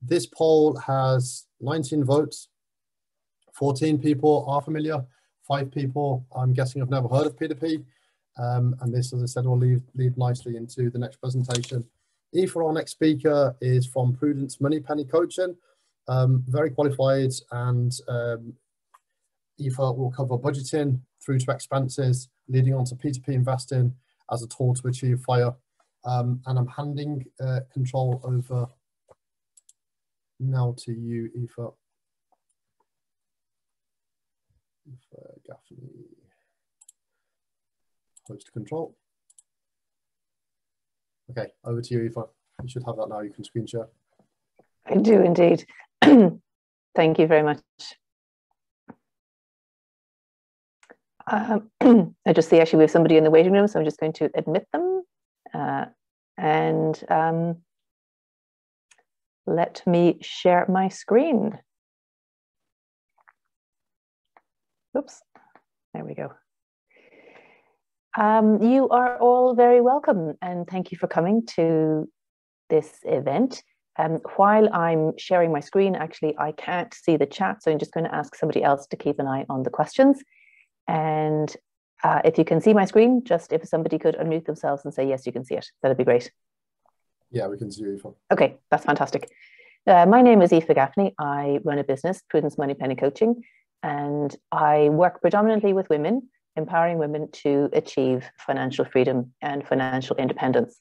This poll has 19 votes. 14 people are familiar. 5 people, I'm guessing, have never heard of P2P. And this, as I said, will lead nicely into the next presentation. Aoife, our next speaker, is from Prudence Moneypenny Coaching. Very qualified, and Aoife will cover budgeting through to expenses, leading on to P2P investing as a tool to achieve FIRE. And I'm handing control over now to you, Aoife. Gaffney, host control. Okay, over to you, Aoife. You should have that now. You can screen share. I do indeed. Thank you very much. I just see actually we have somebody in the waiting room, so I'm just going to admit them. And let me share my screen. Oops, there we go. You are all very welcome, and thank you for coming to this event. While I'm sharing my screen, actually, I can't see the chat, so I'm just going to ask somebody else to keep an eye on the questions. And if you can see my screen, just if somebody could unmute themselves and say, yes, you can see it, that'd be great. Yeah, we can see you, Aoife. Okay, that's fantastic. My name is Aoife Gaffney. I run a business, Prudence Moneypenny Coaching, and I work predominantly with women, empowering women to achieve financial freedom and financial independence.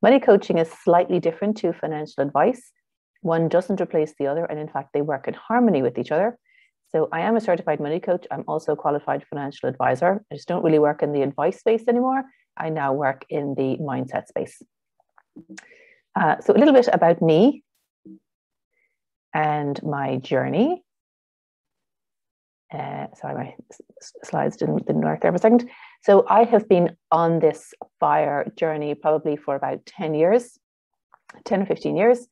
Money coaching is slightly different to financial advice. One doesn't replace the other, and in fact, they work in harmony with each other. So I am a certified money coach. I'm also a qualified financial advisor. I just don't really work in the advice space anymore. I now work in the mindset space. So a little bit about me and my journey. Sorry, my slides didn't work there for a second. So I have been on this FIRE journey probably for about 10 years, 10 or 15 years.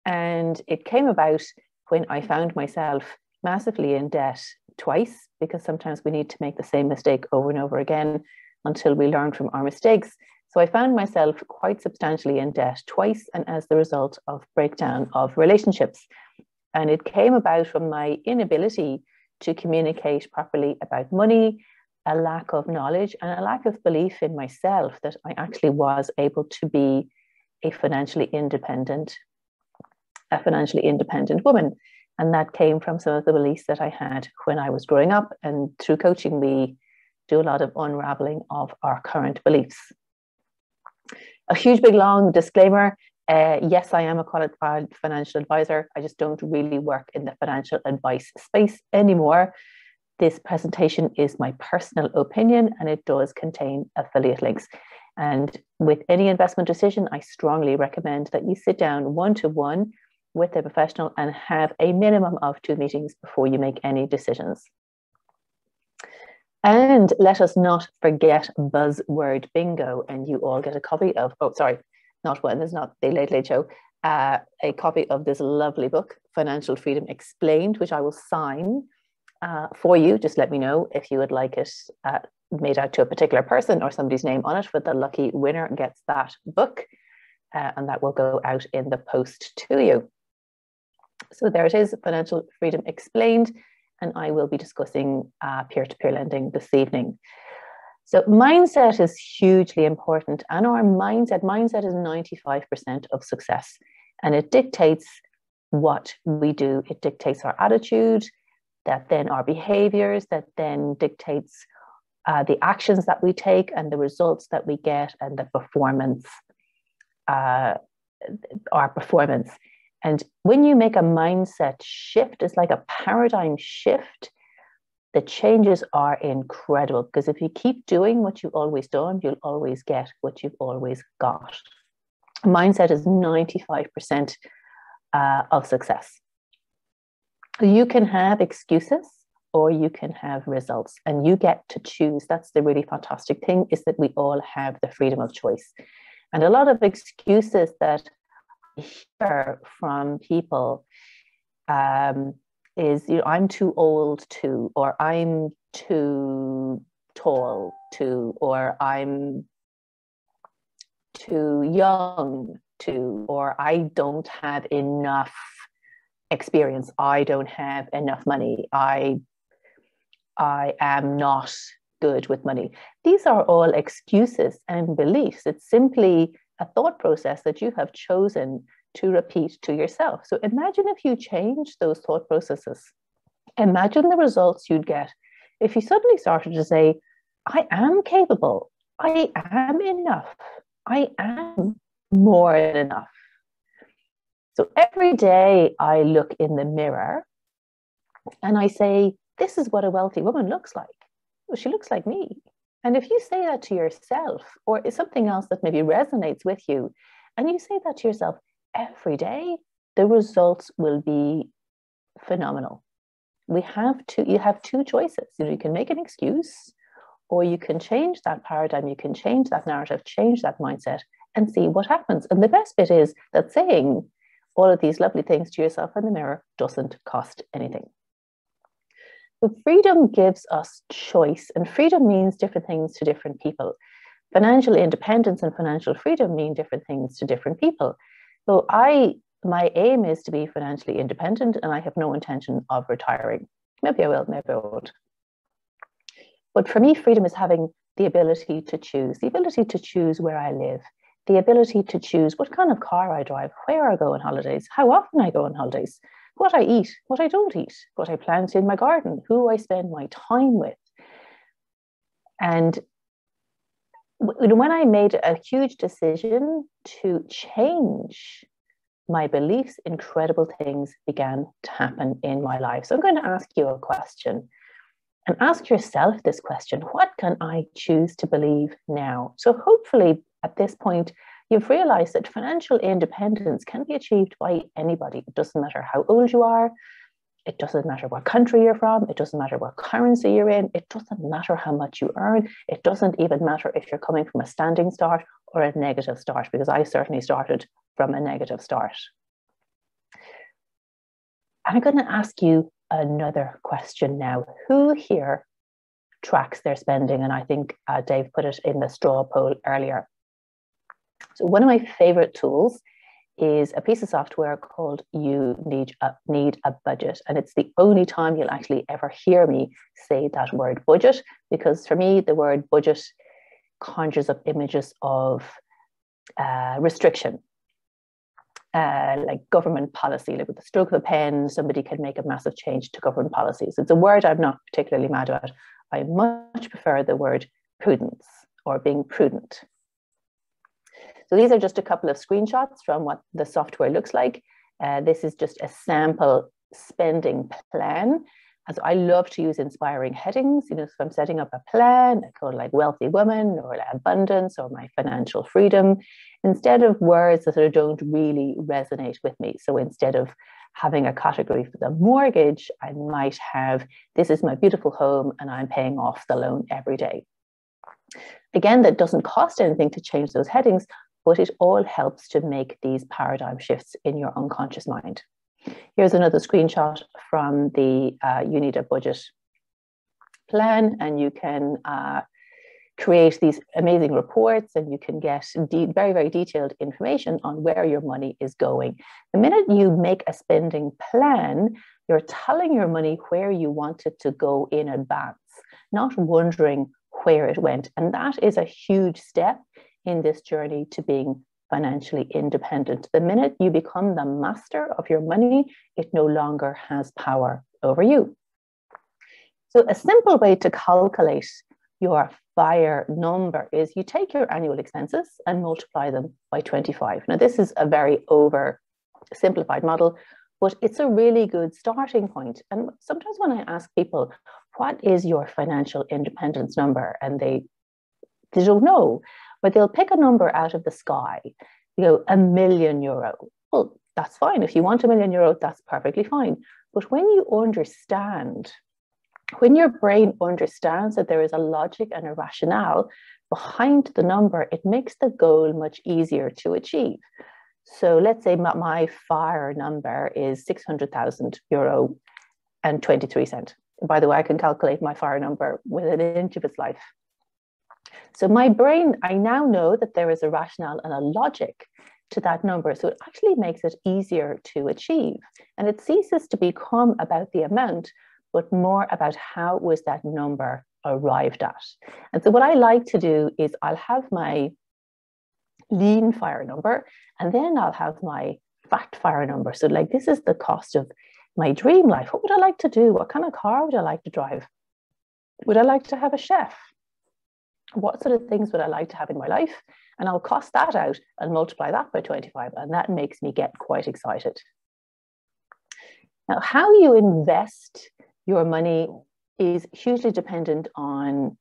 And it came about when I found myself massively in debt twice, because sometimes we need to make the same mistake over and over again until we learn from our mistakes. So I found myself quite substantially in debt twice, and as the result of breakdown of relationships. And it came about from my inability to communicate properly about money, a lack of knowledge, and a lack of belief in myself that I actually was able to be a financially independent woman. And that came from some of the beliefs that I had when I was growing up. And through coaching, we do a lot of unraveling of our current beliefs. A huge, big, long disclaimer. Yes, I am a qualified financial advisor. I just don't really work in the financial advice space anymore. This presentation is my personal opinion, and it does contain affiliate links. And with any investment decision, I strongly recommend that you sit down one-to-one with a professional and have a minimum of 2 meetings before you make any decisions. And let us not forget buzzword bingo. And you all get a copy of, oh, sorry, not one, there's not the Late Late Show, a copy of this lovely book, Financial Freedom Explained, which I will sign for you. Just let me know if you would like it made out to a particular person or somebody's name on it, but the lucky winner gets that book, and that will go out in the post to you. So there it is, Financial Freedom Explained, and I will be discussing peer-to-peer lending this evening. So mindset is hugely important, and our mindset is 95% of success, and it dictates what we do. It dictates our attitude, that then our behaviors, that then dictates the actions that we take and the results that we get and the performance, our performance. And when you make a mindset shift, it's like a paradigm shift. The changes are incredible, because if you keep doing what you've always done, you'll always get what you've always got. Mindset is 95% of success. You can have excuses or you can have results, and you get to choose. That's the really fantastic thing, is that we all have the freedom of choice. And a lot of excuses that I hear from people is, you know, I'm too old to, or I'm too tall to, or I'm too young to, or I don't have enough experience. I don't have enough money. I am not good with money. These are all excuses and beliefs. It's simply a thought process that you have chosen to repeat to yourself. So imagine if you change those thought processes. Imagine the results you'd get if you suddenly started to say, I am capable. I am enough. I am more than enough. So every day I look in the mirror and I say, this is what a wealthy woman looks like. Well, she looks like me. And if you say that to yourself, or is something else that maybe resonates with you, and you say that to yourself every day, the results will be phenomenal. You have two choices. You can make an excuse, or you can change that paradigm, you can change that narrative, change that mindset, and see what happens. And the best bit is that saying all of these lovely things to yourself in the mirror doesn't cost anything. So freedom gives us choice, and freedom means different things to different people. Financial independence and financial freedom mean different things to different people. So my aim is to be financially independent, and I have no intention of retiring. Maybe I will, maybe I won't. But for me, freedom is having the ability to choose where I live, the ability to choose what kind of car I drive, where I go on holidays, how often I go on holidays, what I eat, what I don't eat, what I plant in my garden, who I spend my time with. And when I made a huge decision to change my beliefs, incredible things began to happen in my life. So I'm going to ask you a question. And ask yourself this question: what can I choose to believe now? So hopefully at this point, you've realized that financial independence can be achieved by anybody. It doesn't matter how old you are. It doesn't matter what country you're from. It doesn't matter what currency you're in. It doesn't matter how much you earn. It doesn't even matter if you're coming from a standing start or a negative start, because I certainly started from a negative start. I'm going to ask you another question now. Who here tracks their spending? And I think Dave put it in the straw poll earlier. So one of my favorite tools is a piece of software called You Need a Budget. And it's the only time you'll actually ever hear me say that word budget, because for me, the word budget conjures up images of restriction. Like government policy, like with the stroke of a pen, somebody can make a massive change to government policies. It's a word I'm not particularly mad about. I much prefer the word prudence, or being prudent. So these are just a couple of screenshots from what the software looks like. This is just a sample spending plan. And so I love to use inspiring headings. So if I'm setting up a plan, I call it like wealthy woman, or like abundance, or my financial freedom, instead of words that sort of don't really resonate with me. So instead of having a category for the mortgage, I might have, this is my beautiful home and I'm paying off the loan every day. Again, that doesn't cost anything to change those headings, but it all helps to make these paradigm shifts in your unconscious mind. Here's another screenshot from the You Need a Budget plan, and you can create these amazing reports, and you can get very, very detailed information on where your money is going. The minute you make a spending plan, you're telling your money where you want it to go in advance, not wondering where it went. And that is a huge step in this journey to being financially independent. The minute you become the master of your money, it no longer has power over you. So a simple way to calculate your FIRE number is you take your annual expenses and multiply them by 25. Now, this is a very oversimplified model, but it's a really good starting point. And sometimes when I ask people, what is your financial independence number? And they don't know, but they'll pick a number out of the sky. You go, €1 million. Well, that's fine. If you want €1 million, that's perfectly fine. But when you understand, when your brain understands that there is a logic and a rationale behind the number, it makes the goal much easier to achieve. So let's say my FIRE number is €600,000 and 23 cents. By the way, I can calculate my FIRE number within an inch of its life. So my brain, I now know that there is a rationale and a logic to that number. So it actually makes it easier to achieve. And it ceases to become about the amount, but more about how was that number arrived at. And so what I like to do is I'll have my lean fire number, and then I'll have my fat fire number. So like, this is the cost of my dream life. What would I like to do? What kind of car would I like to drive? Would I like to have a chef? What sort of things would I like to have in my life? And I'll cost that out and multiply that by 25. And that makes me get quite excited. Now, how you invest your money is hugely dependent on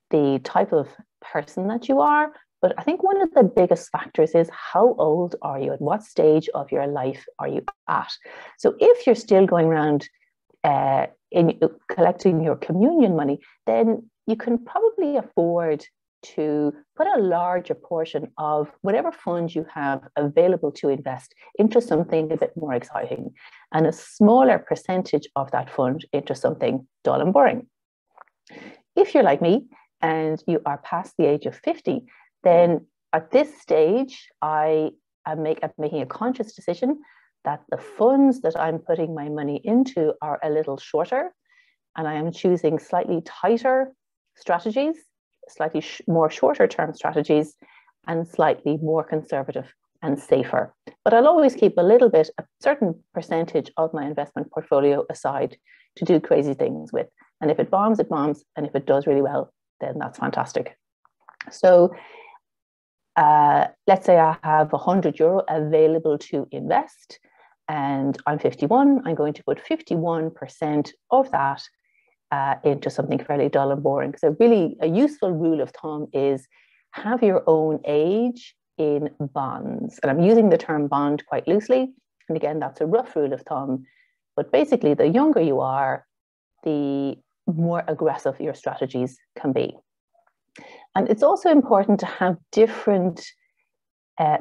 the type of person that you are. But I think one of the biggest factors is how old are you? At what stage of your life are you at? So if you're still going around in collecting your communion money, then you can probably afford to put a larger portion of whatever funds you have available to invest into something a bit more exciting, and a smaller percentage of that fund into something dull and boring. If you're like me and you are past the age of 50, then at this stage, I'm making a conscious decision that the funds that I'm putting my money into are a little shorter, and I am choosing slightly tighter strategies, slightly more shorter term strategies, and slightly more conservative and safer. But I'll always keep a certain percentage of my investment portfolio aside to do crazy things with. And if it bombs, it bombs. And if it does really well, then that's fantastic. So let's say I have €100 available to invest, and I'm 51. I'm going to put 51% of that into something fairly dull and boring. So really a useful rule of thumb is have your own age in bonds. And I'm using the term bond quite loosely. And again, that's a rough rule of thumb. But basically, the younger you are, the more aggressive your strategies can be. And it's also important to have different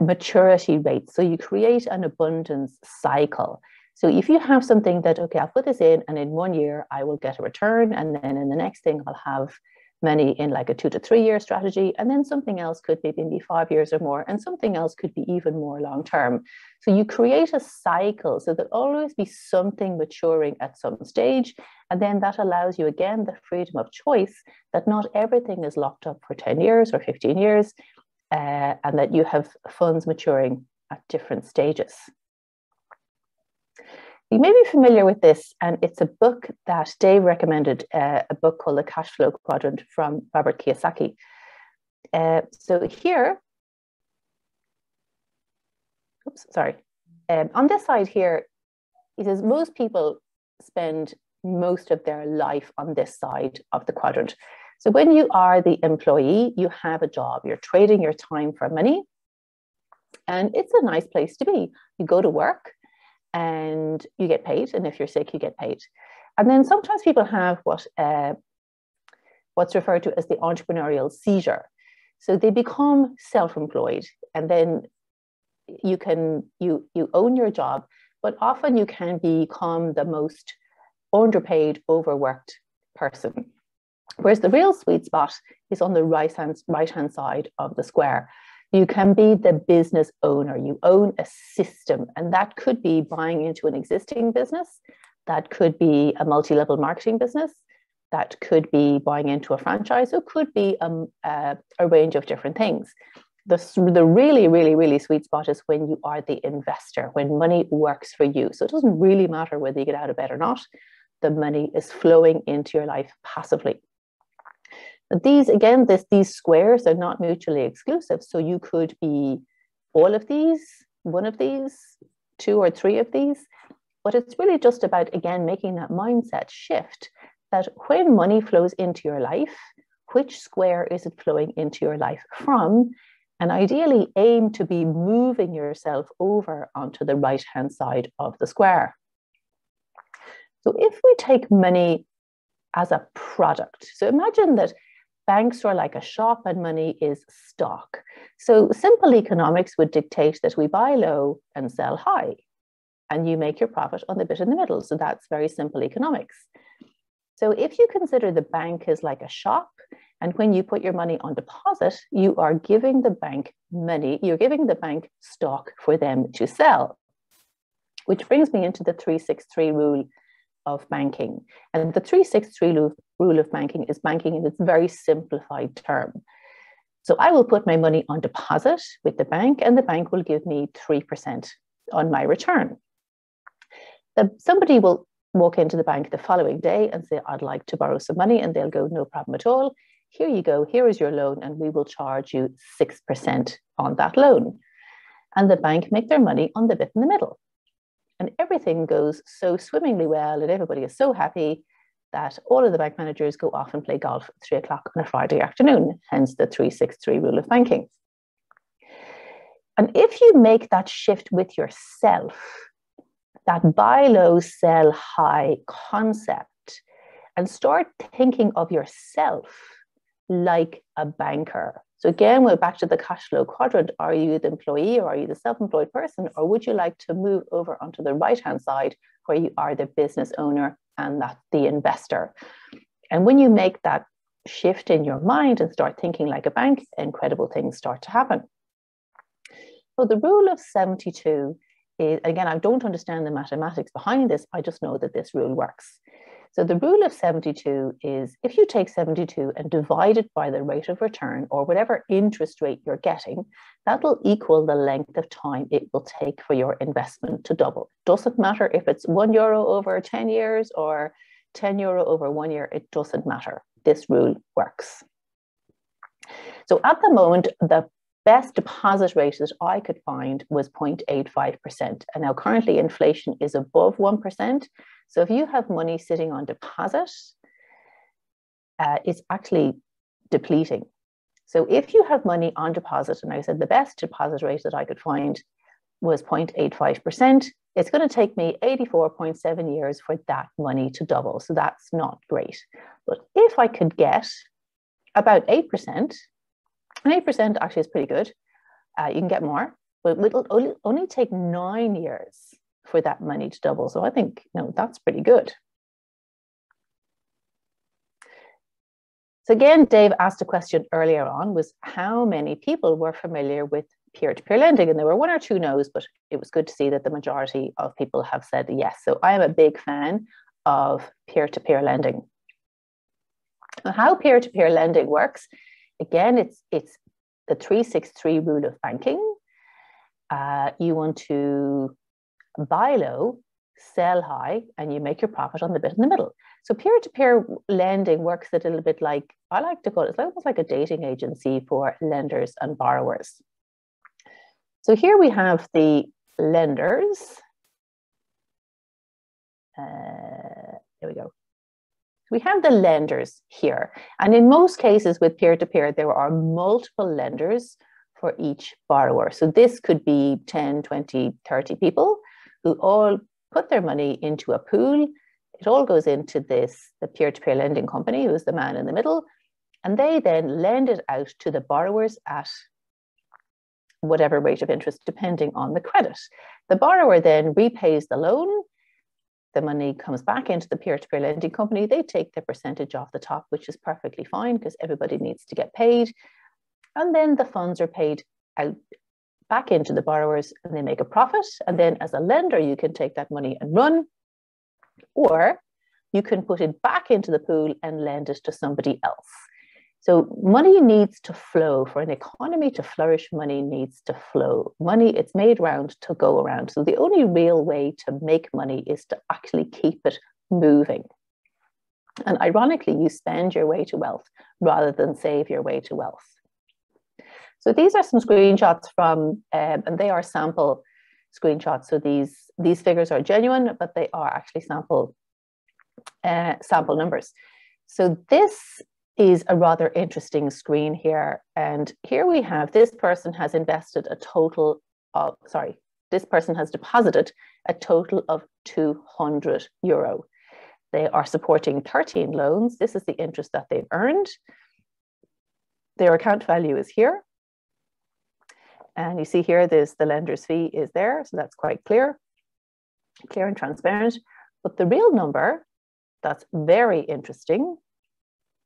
maturity rates. So you create an abundance cycle. So if you have something that, okay, I'll put this in and in 1 year I will get a return, and then in the next thing I'll have money in like a 2 to 3 year strategy, and then something else could maybe be 5 years or more, and something else could be even more long term. So you create a cycle so there'll always be something maturing at some stage, and then that allows you again the freedom of choice that not everything is locked up for 10 years or 15 years, and that you have funds maturing at different stages. You may be familiar with this, and it's a book that Dave recommended, a book called The Cash Flow Quadrant from Robert Kiyosaki. So here, on this side here, it says most people spend most of their life on this side of the quadrant. So when you are the employee, you have a job, you're trading your time for money, and it's a nice place to be. You go to work, and you get paid, and if you're sick, you get paid. And then sometimes people have what's referred to as the entrepreneurial seizure. So they become self-employed, and then you own your job, but often you can become the most underpaid, overworked person. Whereas the real sweet spot is on the right-hand side of the square. You can be the business owner. You own a system, and that could be buying into an existing business. That could be a multi-level marketing business. That could be buying into a franchise. It could be a range of different things. The really, really, really sweet spot is when you are the investor, when money works for you. So it doesn't really matter whether you get out of bed or not. The money is flowing into your life passively. These squares are not mutually exclusive. So you could be all of these, one of these, 2 or 3 of these. But it's really just about, again, making that mindset shift that when money flows into your life, which square is it flowing into your life from? And ideally aim to be moving yourself over onto the right-hand side of the square. So if we take money as a product, so imagine that banks are like a shop and money is stock. So simple economics would dictate that we buy low and sell high, and you make your profit on the bit in the middle. So that's very simple economics. So if you consider the bank as like a shop And when you put your money on deposit, you are giving the bank money, you're giving the bank stock for them to sell. Which brings me into the 363 rule of banking. And the 363 rule of banking is banking in its very simplified term. So I will put my money on deposit with the bank, and the bank will give me 3% on my return. Somebody will walk into the bank the following day and say, I'd like to borrow some money, and they'll go, no problem at all. Here you go, here is your loan, and we will charge you 6% on that loan. And the bank make their money on the bit in the middle. And everything goes so swimmingly well, and everybody is so happy that all of the bank managers go off and play golf at 3 o'clock on a Friday afternoon, hence the 363 rule of banking. And if you make that shift with yourself, that buy low, sell high concept, and start thinking of yourself like a banker. So again, we're back to the cash flow quadrant. Are you the employee or are you the self-employed person? Or would you like to move over onto the right-hand side where you are the business owner and that's the investor? And when you make that shift in your mind and start thinking like a bank, incredible things start to happen. So the rule of 72 is, again, I don't understand the mathematics behind this. I just know that this rule works. So the rule of 72 is if you take 72 and divide it by the rate of return or whatever interest rate you're getting, that will equal the length of time it will take for your investment to double. Doesn't matter if it's €1 over 10 years or €10 over 1 year, it doesn't matter. This rule works. So at the moment, the best deposit rate that I could find was 0.85%. And now currently inflation is above 1%. So if you have money sitting on deposit, it's actually depleting. So if you have money on deposit, and I said the best deposit rate that I could find was 0.85%, it's going to take me 84.7 years for that money to double. So that's not great. But if I could get about 8%, and 8% actually is pretty good, you can get more, but it'll only take 9 years for that money to double. So I think, that's pretty good. So again, Dave asked a question earlier on, was how many people were familiar with peer-to-peer lending? And there were 1 or 2 no's, but it was good to see that the majority of people have said yes. So I am a big fan of peer-to-peer lending. Now, how peer-to-peer lending works, again, it's the 363 rule of banking. You want to buy low, sell high, and you make your profit on the bit in the middle. So peer-to-peer lending works a little bit like, I like to call it, it's almost like a dating agency for lenders and borrowers. So here we have the lenders. Here we go. We have the lenders here. And in most cases with peer-to-peer, there are multiple lenders for each borrower. So this could be 10, 20, 30 people who all put their money into a pool. It all goes into the peer-to-peer lending company, who is the man in the middle, and they then lend it out to the borrowers at whatever rate of interest, depending on the credit. The borrower then repays the loan. The money comes back into the peer-to-peer lending company. They take the percentage off the top, which is perfectly fine because everybody needs to get paid. And then the funds are paid out back into the borrowers and they make a profit. And then as a lender, you can take that money and run, or you can put it back into the pool and lend it to somebody else. So money needs to flow. For an economy to flourish, money needs to flow. Money, it's made round to go around. So the only real way to make money is to actually keep it moving. And ironically, you spend your way to wealth rather than save your way to wealth. So these are some screenshots from, and they are sample screenshots. So these figures are genuine, but they are actually sample numbers. So this is a rather interesting screen here. And here we have, this person has invested a total of, this person has deposited a total of €200. They are supporting 13 loans. This is the interest that they've earned. Their account value is here. And you see here, there's the lender's fee is there. So that's quite clear and transparent. But the real number that's very interesting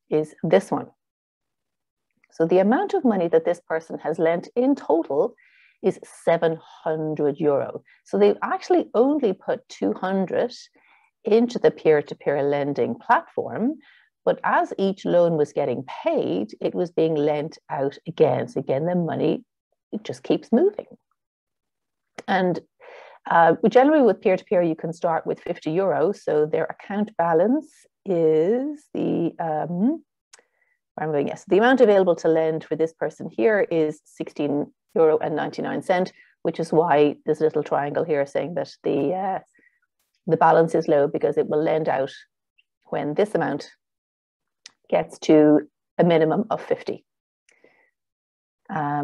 is this one. So the amount of money that this person has lent in total is 700 euro. So they've actually only put 200 into the peer-to-peer lending platform, but as each loan was getting paid, it was being lent out again. So again, the money, it just keeps moving. And generally with peer-to-peer, you can start with 50 euro. So their account balance is the, the amount available to lend for this person here is 16.99 euro, which is why this little triangle here is saying that the balance is low, because it will lend out when this amount gets to a minimum of 50.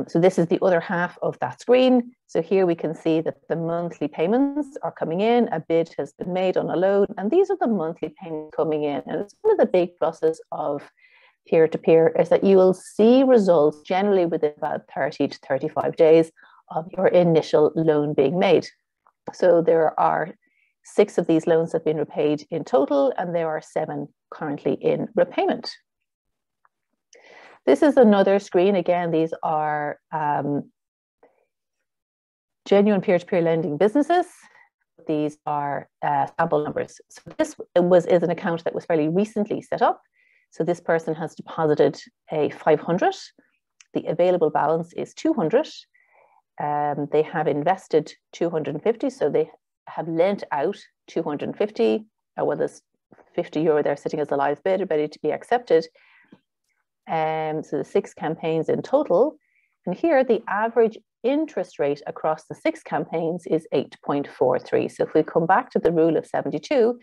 So this is the other half of that screen. So here we can see that the monthly payments are coming in, a bid has been made on a loan, and these are the monthly payments coming in. And it's one of the big pluses of peer-to-peer is that you will see results generally within about 30 to 35 days of your initial loan being made. So there are 6 of these loans have been repaid in total, and there are 7 currently in repayment. This is another screen. Again, these are genuine peer-to-peer lending businesses. These are sample numbers. So this is an account that was fairly recently set up. So this person has deposited a 500. The available balance is 200. They have invested 250. So they have lent out 250. Well, there's 50 euro there sitting as a live bid, ready to be accepted. So the 6 campaigns in total. And here the average interest rate across the 6 campaigns is 8.43. So if we come back to the rule of 72,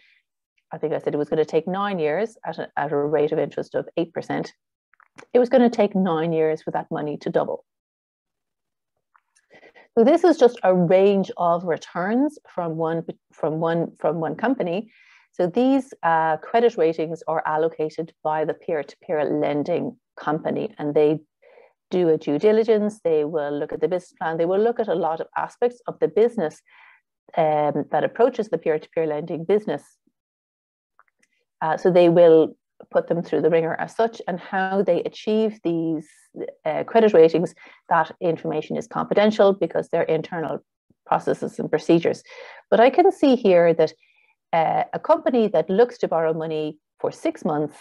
I think I said it was going to take 9 years at a rate of interest of 8%. It was going to take 9 years for that money to double. So this is just a range of returns from one company. So these credit ratings are allocated by the peer-to-peer lending company, and they do a due diligence. They will look at the business plan. They will look at a lot of aspects of the business that approaches the peer-to-peer lending business. So they will put them through the ringer as such, and how they achieve these credit ratings, that information is confidential because they're internal processes and procedures. But I can see here that a company that looks to borrow money for 6 months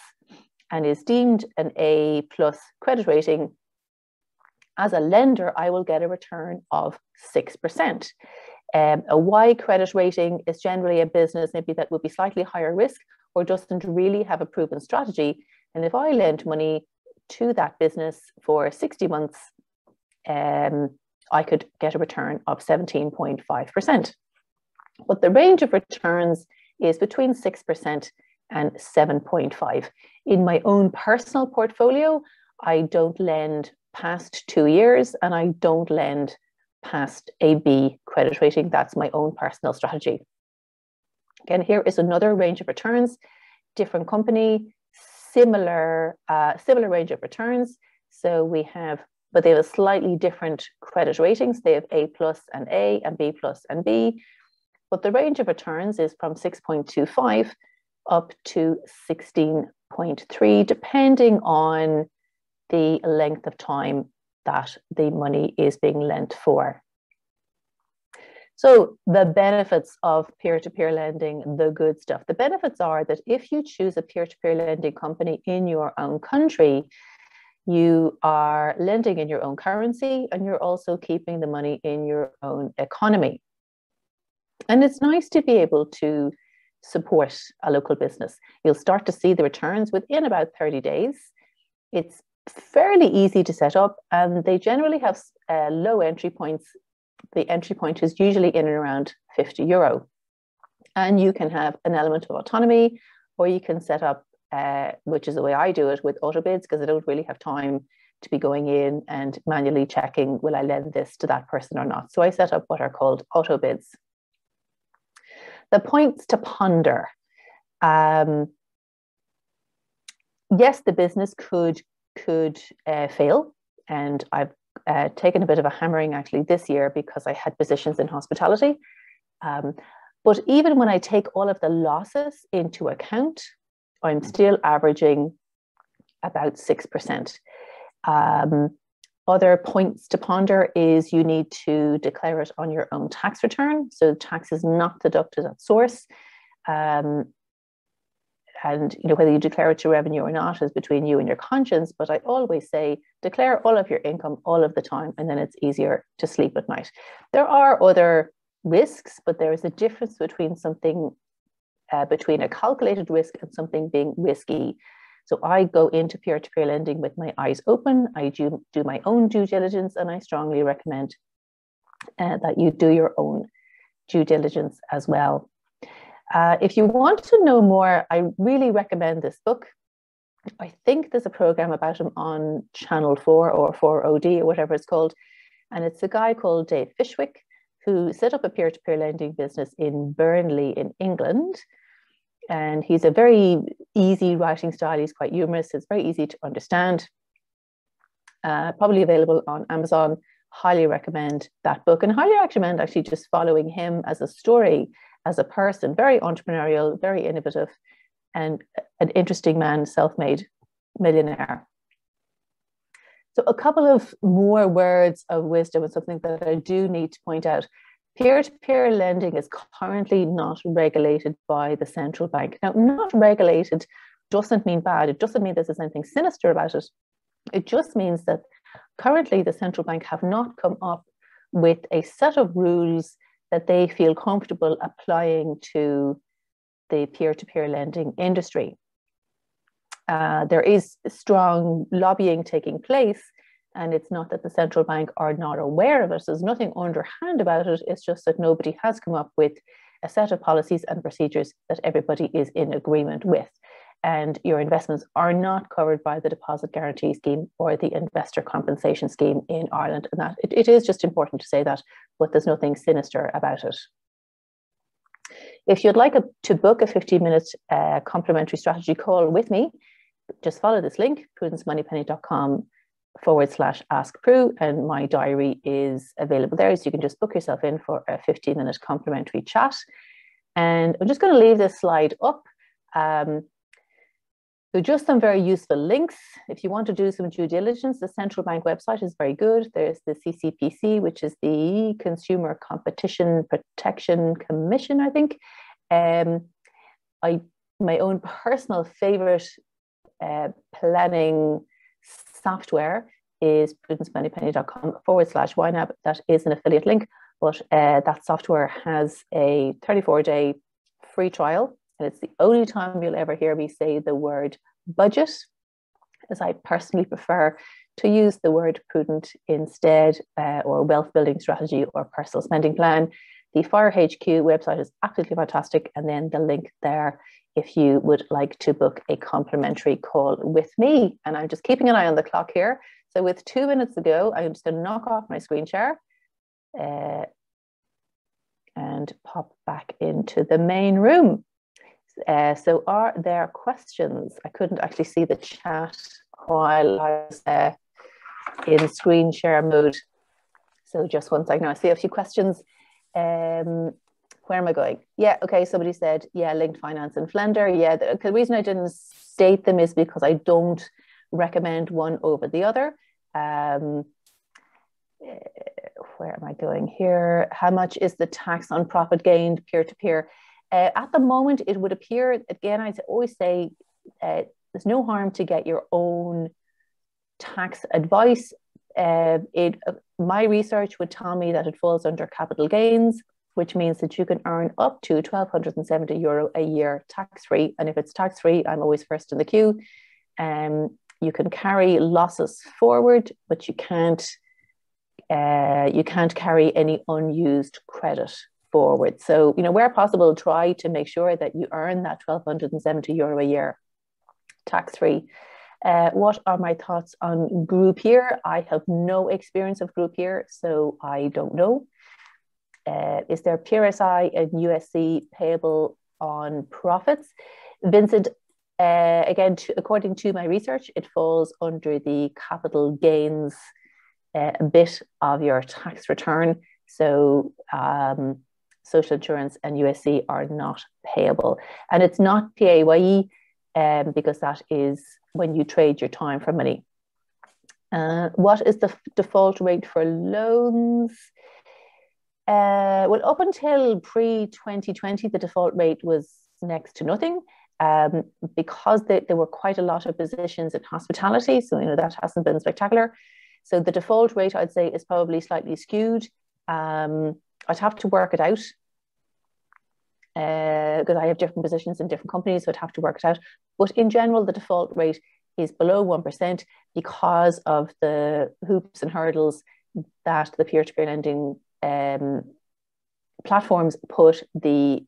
and is deemed an A+ credit rating, as a lender, I will get a return of 6%. A Y credit rating is generally a business maybe that would be slightly higher risk or doesn't really have a proven strategy. And if I lend money to that business for 60 months, I could get a return of 17.5%. But the range of returns is between 6% and 7.5%. In my own personal portfolio, I don't lend past 2 years, and I don't lend past a B credit rating. That's my own personal strategy. Again, here is another range of returns, different company, similar range of returns. So we have, but they have a slightly different credit ratings. They have A+ and A, and B+ and B. But the range of returns is from 6.25 up to 16.3, depending on the length of time that the money is being lent for. So the benefits of peer-to-peer lending, the good stuff. The benefits are that if you choose a peer-to-peer lending company in your own country, you are lending in your own currency, and you're also keeping the money in your own economy. And it's nice to be able to support a local business. You'll start to see the returns within about 30 days. It's fairly easy to set up, and they generally have low entry points. The entry point is usually in and around 50 euro. And you can have an element of autonomy, or you can set up, which is the way I do it, with auto bids, because I don't really have time to be going in and manually checking, will I lend this to that person or not? So I set up what are called auto bids. The points to ponder. Yes, the business could fail, and I've taken a bit of a hammering actually this year because I had positions in hospitality. But even when I take all of the losses into account, I'm still averaging about 6%. Other points to ponder is you need to declare it on your own tax return. So tax is not deducted at source. And whether you declare it to revenue or not is between you and your conscience. But I always say declare all of your income all of the time, and then it's easier to sleep at night. There are other risks, but there is a difference between something, between a calculated risk and something being risky. So I go into peer-to-peer lending with my eyes open. I do my own due diligence, and I strongly recommend that you do your own due diligence as well. If you want to know more, I really recommend this book. I think there's a program about him on Channel 4 or 4OD or whatever it's called. And it's a guy called Dave Fishwick who set up a peer-to-peer lending business in Burnley in England. And he's a very easy writing style. He's quite humorous. It's very easy to understand. Probably available on Amazon. Highly recommend that book, and highly recommend actually just following him as a story, as a person. Very entrepreneurial, very innovative, and an interesting man, self-made millionaire. So a couple of more words of wisdom, and something that I do need to point out. Peer-to-peer lending is currently not regulated by the central bank. Now, not regulated doesn't mean bad. It doesn't mean there's anything sinister about it. It just means that currently the central bank have not come up with a set of rules that they feel comfortable applying to the peer-to-peer lending industry. There is strong lobbying taking place, and it's not that the central bank are not aware of it. There's nothing underhand about it. It's just that nobody has come up with a set of policies and procedures that everybody is in agreement with. And your investments are not covered by the Deposit Guarantee Scheme or the Investor Compensation Scheme in Ireland. And that it is just important to say that, but there's nothing sinister about it. If you'd like to book a 15-minute complimentary strategy call with me, just follow this link, prudencemoneypenny.com/askpru, and my diary is available there. So you can just book yourself in for a 15-minute complimentary chat. And I'm just going to leave this slide up. So just some very useful links. If you want to do some due diligence, the central bank website is very good. There's the CCPC, which is the Consumer Competition Protection Commission, I think. My own personal favorite planning software is prudencemoneypenny.com/YNAB. That is an affiliate link, but that software has a 34-day free trial. And it's the only time you'll ever hear me say the word budget, as I personally prefer to use the word prudent instead, or wealth building strategy or personal spending plan. The Fire HQ website is absolutely fantastic. And then the link there if you would like to book a complimentary call with me. And I'm just keeping an eye on the clock here. So with 2 minutes to go, I'm just going to knock off my screen share and pop back into the main room. So are there questions? I couldn't actually see the chat while I was in screen share mode. So just one second. Now I see a few questions. Where am I going? Yeah, okay, somebody said, yeah, linked finance and Flender. Yeah, the reason I didn't state them is because I don't recommend one over the other. Where am I going here? How much is the tax on profit gained peer-to-peer? At the moment, it would appear, again, I always say, there's no harm to get your own tax advice. My research would tell me that it falls under capital gains, which means that you can earn up to €1,270 a year tax-free. And if it's tax-free, I'm always first in the queue. You can carry losses forward, but you can't carry any unused credit forward. So, where possible, try to make sure that you earn that €1,270 a year tax-free. What are my thoughts on group here? I have no experience of group here, so I don't know. Is there PRSI and USC payable on profits? Vincent, again, according to my research, it falls under the capital gains bit of your tax return. So social insurance and USC are not payable. And it's not PAYE because that is when you trade your time for money. What is the default rate for loans? Well, up until pre-2020, the default rate was next to nothing, because there were quite a lot of positions in hospitality. So, that hasn't been spectacular. So the default rate, I'd say, is probably slightly skewed. I'd have to work it out, because I have different positions in different companies, so I'd have to work it out. But in general, the default rate is below 1% because of the hoops and hurdles that the peer-to-peer lending platforms put the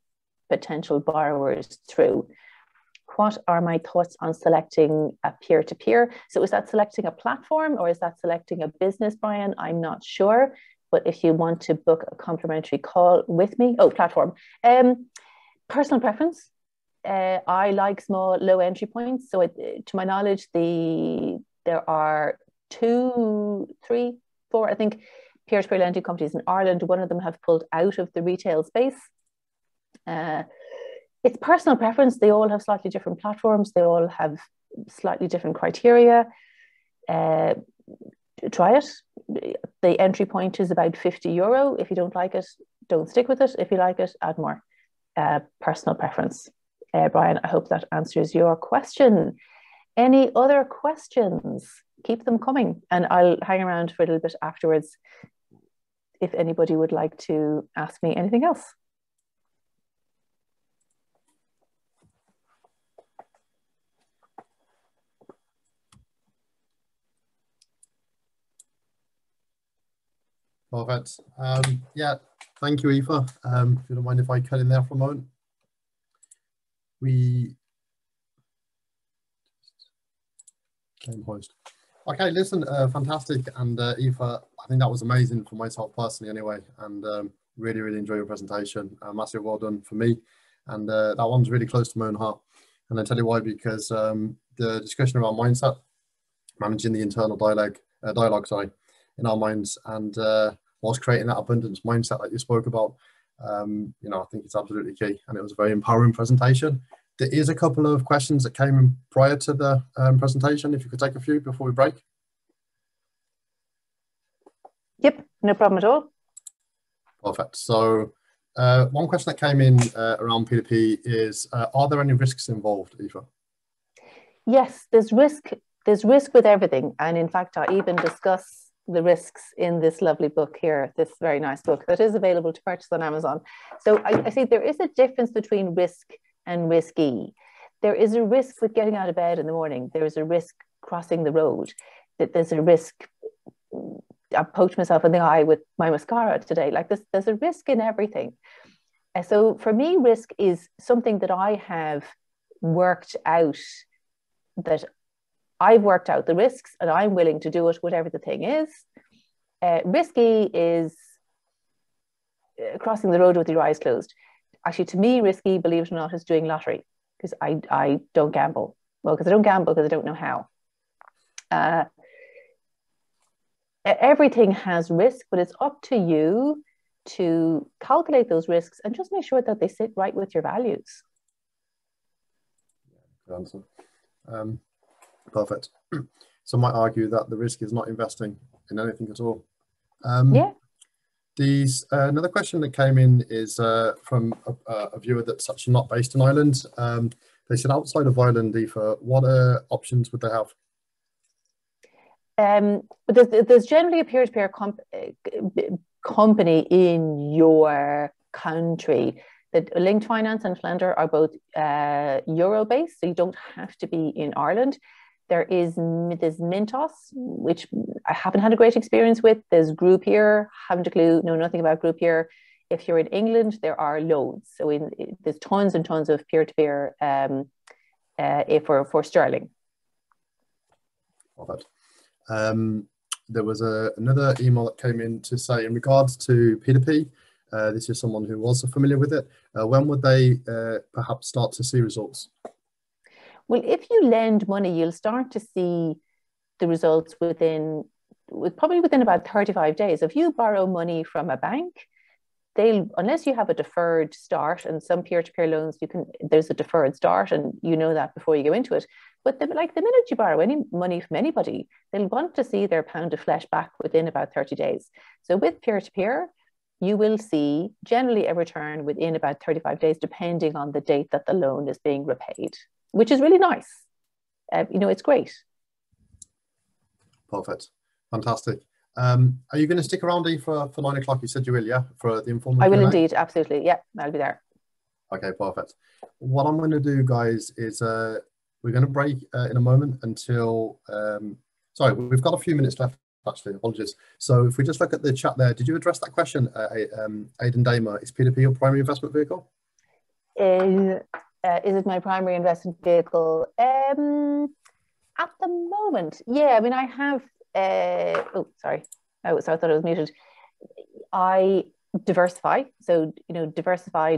potential borrowers through. What are my thoughts on selecting a peer-to-peer? So is that selecting a platform or is that selecting a business, Brian? I'm not sure. But if you want to book a complimentary call with me, platform. Personal preference. I like small, low entry points. So to my knowledge, there are 2, 3, 4, I think, peer-to-peer lending companies in Ireland. One of them have pulled out of the retail space. It's personal preference. They all have slightly different platforms. They all have slightly different criteria. Try it. The entry point is about €50. If you don't like it, don't stick with it. If you like it, add more. Personal preference. Brian, I hope that answers your question. Any other questions? Keep them coming, and I'll hang around for a little bit afterwards if anybody would like to ask me anything else. Perfect. Yeah, thank you, Aoife. If you don't mind if I cut in there for a moment. Okay, listen, fantastic. And Aoife, I think that was amazing for myself personally anyway, and really, really enjoyed your presentation. Massive well done for me. And that one's really close to my own heart. And I'll tell you why, because the discussion around mindset, managing the internal dialogue, in our minds, and whilst creating that abundance mindset that you spoke about, I think it's absolutely key. And it was a very empowering presentation. There is a couple of questions that came in prior to the presentation. If you could take a few before we break. Yep, no problem at all. Perfect. So one question that came in around P2P is, are there any risks involved, Aoife? Yes, there's risk. There's risk with everything. And in fact, I even discuss the risks in this lovely book here, this very nice book that is available to purchase on Amazon. So I see there is a difference between risk and risky. There is a risk with getting out of bed in the morning. There is a risk crossing the road. There's a risk. I poked myself in the eye with my mascara today. Like this, there's a risk in everything. So for me, risk is something that I have worked out, that I've worked out the risks and I'm willing to do it, whatever the thing is. Risky is crossing the road with your eyes closed. Actually, to me, risky, believe it or not, is doing lottery, because I don't gamble. Well, because I don't gamble because I don't know how. Everything has risk, but it's up to you to calculate those risks and just make sure that they sit right with your values. Good answer. Perfect. Some might argue that the risk is not investing in anything at all. Yeah. Another question that came in is from a viewer that's actually not based in Ireland. They said, outside of Ireland, Aoife, what options would they have? But there's generally a peer-to-peer company in your country. The Linked Finance and Flender are both euro-based, so you don't have to be in Ireland. There's Mintos, which I haven't had a great experience with. There's Groupier, haven't a clue, know nothing about Groupier. If you're in England, there are loads. So there's tons and tons of peer-to-peer for sterling. Perfect. There was another email that came in to say, in regards to P2P, this is someone who was familiar with it. When would they perhaps start to see results? Well, if you lend money, you'll start to see the results probably within about 35 days. If you borrow money from a bank, they'll, unless you have a deferred start, and some peer-to-peer loans, there's a deferred start, and you know that before you go into it. But like the minute you borrow any money from anybody, they'll want to see their pound of flesh back within about 30 days. So with peer-to-peer, you will see generally a return within about 35 days, depending on the date that the loan is being repaid, which is really nice. It's great. Perfect. Fantastic. Are you going to stick around, Eve, for 9 o'clock? You said you will, yeah? For the informal I will Q&A? indeed, absolutely. Yeah, I'll be there. Okay, perfect. What I'm going to do, guys, is we're going to break in a moment until... sorry, we've got a few minutes left, actually. Apologies. So if we just look at the chat there, did you address that question, Aidan Damer? Is P2P your primary investment vehicle? Is it my primary investment vehicle? At the moment, yeah. I mean, I have... oh, sorry. Oh, so I thought it was muted. I diversify. So, diversify.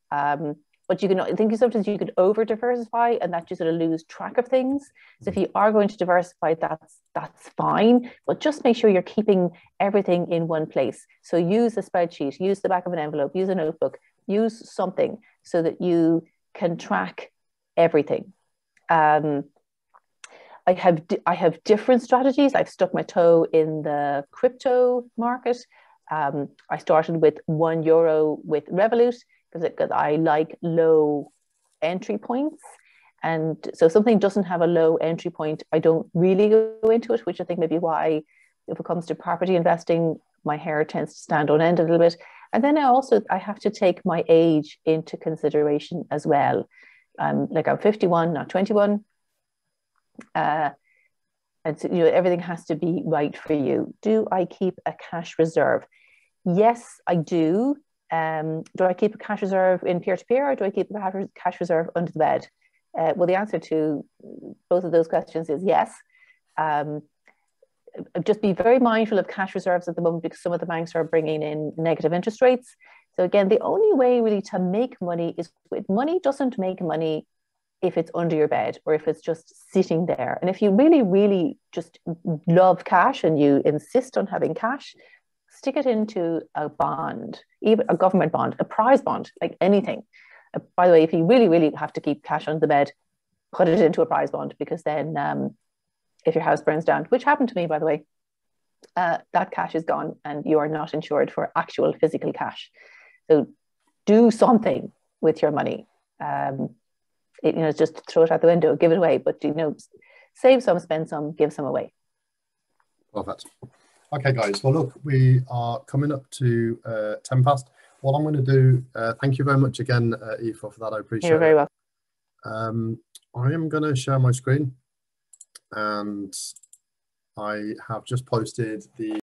But you can, I think sometimes you could over diversify, and that you sort of lose track of things. So if you are going to diversify, that's fine. But just make sure you're keeping everything in one place. So use a spreadsheet, use the back of an envelope, use a notebook, use something so that you can track everything. I have different strategies. I've stuck my toe in the crypto market. I started with €1 with Revolut because I like low entry points. And so if something doesn't have a low entry point, I don't really go into it, which I think may be why, if it comes to property investing, my hair tends to stand on end a little bit. And then I have to take my age into consideration as well. Like I'm 51, not 21. And so, everything has to be right for you. Do I keep a cash reserve? Yes, I do. Do I keep a cash reserve in peer-to-peer, or do I keep a cash reserve under the bed? Well, the answer to both of those questions is yes. Just be very mindful of cash reserves at the moment, because some of the banks are bringing in negative interest rates. So again, the only way really to make money is money doesn't make money if it's under your bed or if it's just sitting there. And if you really, really just love cash and you insist on having cash, stick it into a bond, even a government bond, a prize bond, like anything. By the way, if you really, really have to keep cash under the bed, put it into a prize bond, because then if your house burns down, which happened to me, by the way, that cash is gone and you are not insured for actual physical cash. So do something with your money. Just throw it out the window, give it away, but save some, spend some, give some away. Perfect. Okay, guys. Well, look, we are coming up to 10 past. What I'm going to do, thank you very much again, Aoife, for that. I appreciate it. You're very welcome. I am going to share my screen, and I have just posted the